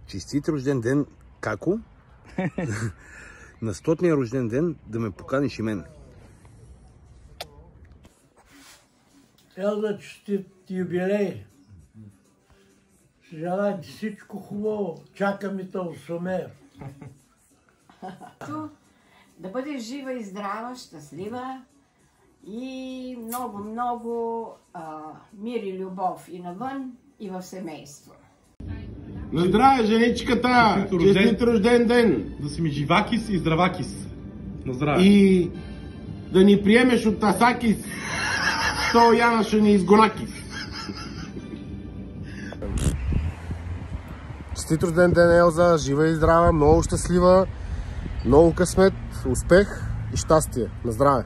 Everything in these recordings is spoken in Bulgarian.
Честит рожден ден, Како! На 100-ния рожден ден да ме поканиш и мен. Елза, честит юбилей! Желая ти всичко хубаво. Чакам и то сумер. Да бъдеш жива и здрава, щастлива и много мир и любов и навън, и в семейство. На здраве, женичката! Честит рожден ден! Да си ми живакис и здравакис. На здраве! И да ни приемеш от Тасакис, то Яна ще ни изгонакис. Честит рожден ден, Елза! Жива и здрава, много щастлива, много късмет, успех и щастие. На здраве!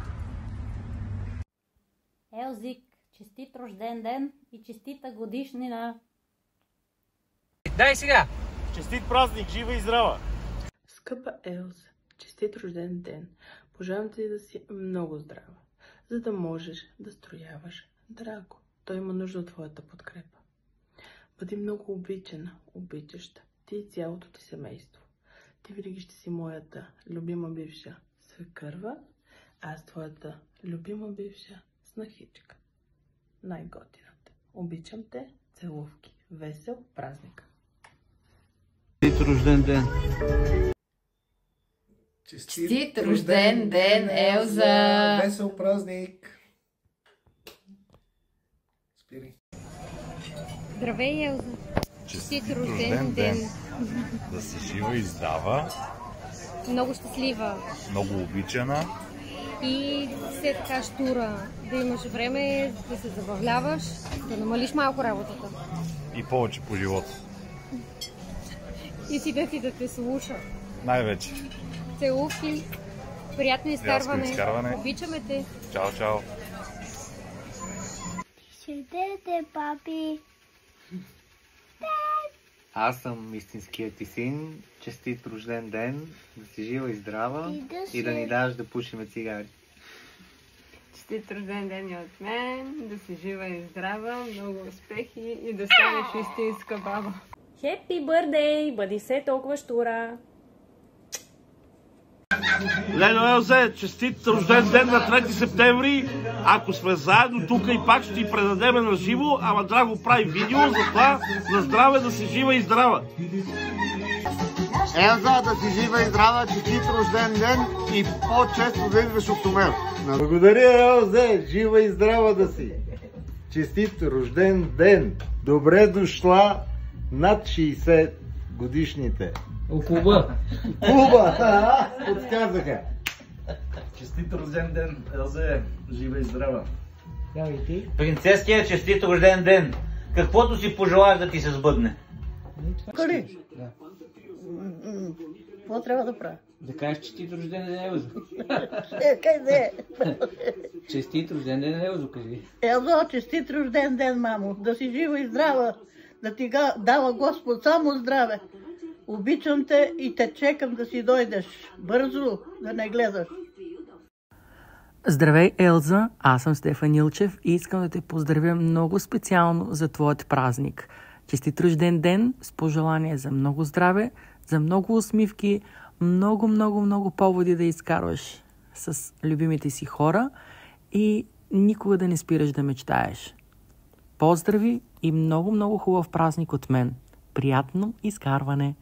Елзик, честит рожден ден и честита годишнина! Дай сега! Честит празник, жива и здрава! Скъпа Елза, честит рожден ден! Пожелавам ти да си много здрава, за да можеш да строяваш Драго. Той има нужда от твоята подкрепа. Бъди много обичана, обичаща, ти и цялото ти семейство. Ти винаги ще си моята любима бивша свекърва, аз твоята любима бивша снахичка. Най-готината. Обичам те, целувки. Весел празник! Честит рожден ден! Честит рожден ден, Елза! Весел празник! Спири! Здравей, Елза! Честит рожден ден! Да си жива и здрава, Много щастлива много обичана и все така щура. Да имаш време да се забавляваш, да намалиш малко работата. и повече по живота. И си да те слуша. Най-вече. Целувки, приятно изкарване. изкарване. Обичаме те. Чао, чао. Четете, папи! Аз съм истинският ти син. Честит рожден ден. Да си жива и здрава. И да ни даваш да пушиме цигари. Честит рожден ден и от мен, да си жива и здрава, много успехи и да станеш истинска баба. Хепи бърдей! Бъди все толкова щура! Лено Елзе, честит рожден ден на 3 септември. Ако сме заедно тук и пак ще ти предадеме на живо, ама Драго прави видео, затова на здраве да си жива и здрава. Елза, да си жива и здрава, честит рожден ден и по-често да идваш от Томел. Благодаря, Елзе, жива и здрава да си. Честит рожден ден. Добре дошла над 60 годишните. Клуба! Клуба! Подсказаха. Честит рожден ден, Елзе, жива и здрава! Принцеския, честит рожден ден! Каквото си пожелаеш да ти се сбъдне. Кали? Какво трябва да правя? Да кажеш честит рожден ден, Елзо. Къде? Честит рожден ден, Елзо, кажи. Елзо, честит рожден ден, мамо. Да си жива и здрава. Да ти дава Господ само здраве. Обичам те и те чекам да си дойдеш. Бързо, да не гледаш. Здравей, Елза! Аз съм Стефан Илчев и искам да те поздравя много специално за твоят празник. Честит рожден ден с пожелание за много здраве, за много усмивки, много поводи да изкарваш с любимите си хора и никога да не спираш да мечтаеш. Поздрави и много хубав празник от мен. Приятно изкарване!